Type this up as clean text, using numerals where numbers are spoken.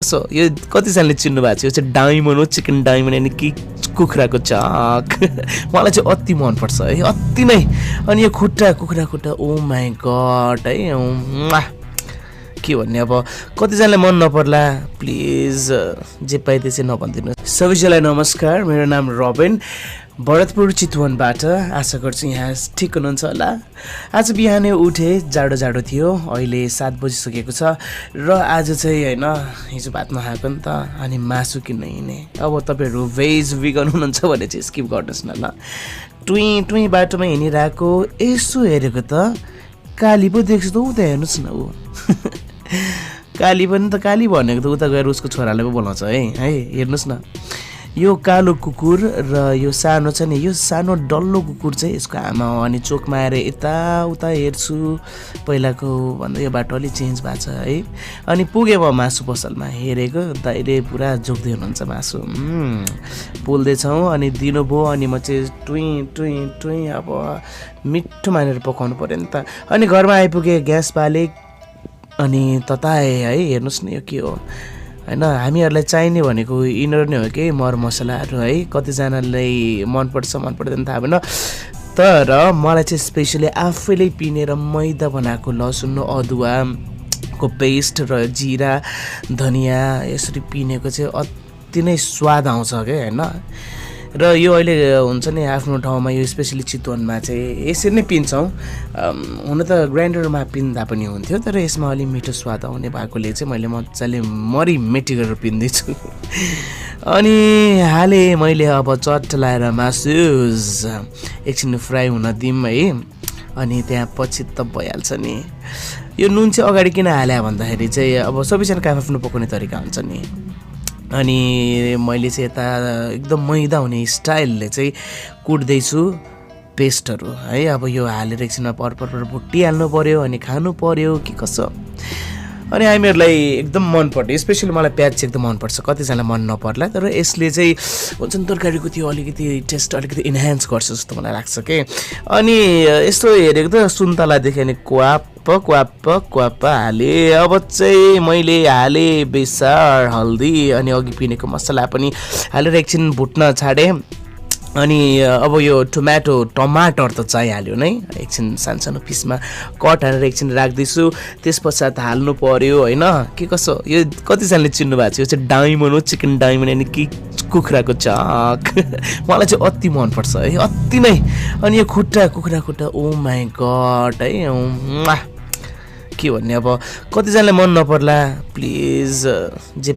So यो कतिजनाले चिन्नु भएको छ यो चाहिँ डायमन्ड हो चिकन डायमन्ड यानि कि कुखुराको चाक मलाई चाहिँ अति मनपर्छ है अति नै अनि यो खुट्टा कुखुरा खुट्टा ओ माई गड है म्वा। के भन्ने अब कतिजनाले मन नपर्ला प्लिज जे पाए त्यसै नभनिदिनुहोस्। सबैजनालाई नमस्कार मेरो नाम रबिन भरतपुर चितवनबाट आशा गर्छु यहाँ ठिक हुनुहुन्छ होला। आज बिहानै उठे जाडो जाडो थियो अहिले 7 बजिसकेको छ र आज चाहिँ हैन हिजो भात नखाएको नि त अनि मासु किन्न हिँड्ने। अब तपाईहरु भेज भिगन हुनुहुन्छ भने चाहिँ स्किप गर्नुस् न ल। टुई टुई बाटोमा हिँडिरहेको यसो हेरेको त काली पो देख्छु त उता हेर्नुस् न उ काली पनि त काली भनेको त उता गएर उसको छोराले पो बोलाउँछ है हेर्नुस् न। यो कालो कुकुर र यो सानो छ नि यो सानो डल्लो कुकुर चाहिँ यसको आमा हो अनि चोकमा आएर यताउता हेर्छु पहिलाको भन्दा यो बाटो अलि चेन्ज भएको छ है। अनि पुगेँ म मासु पसलमा हेरेको दाइले पुरा जोग्दै हुनुहुन्छ मासु पोल्दैछौँ अनि दिनुभयो अनि म चाहिँ टुई टुई टुई अब मिठो मानेर पकाउनु पर्यो नि त। अनि घरमा आइपुगेँ ग्यास बाले अनि तताए है हेर्नुहोस् न यो के हो हैन हामीहरूलाई चाहिने भनेको इनर नै हो कि मरमसलाहरू है कतिजनालाई मनपर्छ मन पर्दैन थाहा भएन तर मलाई चाहिँ स्पेसली आफैले पिनेर मैदा बनाएको लसुन अदुवाको पेस्ट र जिरा धनिया यसरी पिनेको चाहिँ अति नै स्वाद आउँछ क्या हैन। र यो अहिले हुन्छ नि आफ्नो ठाउँमा यो स्पेसली चितवनमा चाहिँ यसरी नै पिन्छौँ हुन त ग्राइन्डरमा पिन्दा पनि हुन्थ्यो तर यसमा अलि मिठो स्वाद आउने भएकोले चाहिँ मैले मजाले मरिमेटी गरेर पिन्दैछु। अनि हाले मैले अब चट्ट लाएर मासुज एकछिन फ्राई हुन दिउँ है अनि त्यहाँ पछि त भइहाल्छ नि। यो नुन चाहिँ अगाडि किन हाले भन्दाखेरि चाहिँ अब सबैजनाको आफ्नो पकाउने तरिका हुन्छ नि अनि मैले चाहिँ यता एकदम मैदा हुने स्टाइलले चाहिँ कुट्दैछु पेस्टहरू है। अब यो हालेर एकछिनमा पर भुटिहाल्नु पर्यो अनि खानु पर्यो कि कसो। अनि हामीहरूलाई एकदम मनपर्ने स्पेसली मलाई प्याज चाहिँ एकदम मनपर्छ कतिजनालाई मन नपर्ला तर यसले चाहिँ हुन्छ नि तरकारीको त्यो अलिकति टेस्ट अलिकति इन्हान्स गर्छ जस्तो मलाई लाग्छ के। अनि यस्तो हेरेको त सुन्तला देखेँ अनि क्वाप हाले अब चाहिँ मैले हाले बेसार हल्दी अनि अघि पिनेको मसला पनि हालेर एकछिन भुट्न छाडेँ। अनि अब यो टमाटर त चाहिहाल्यो नै एकछिन सानो पिसमा कट हालेर एकछिन राख्दैछु त्यस पश्चात हाल्नु पर्यो होइन के कसो। यो कतिजनाले चिन्नु भएको छ यो चाहिँ डायमन्ड हो चिकन डायमन्ड यानि कि कुखुराको चाक मलाई चाहिँ अति मनपर्छ है अति नै। अनि यो खुट्टा कुखुरा खुट्टा ओ माई गड है के भन्ने अब कतिजनाले मन नपर्ला प्लिज जे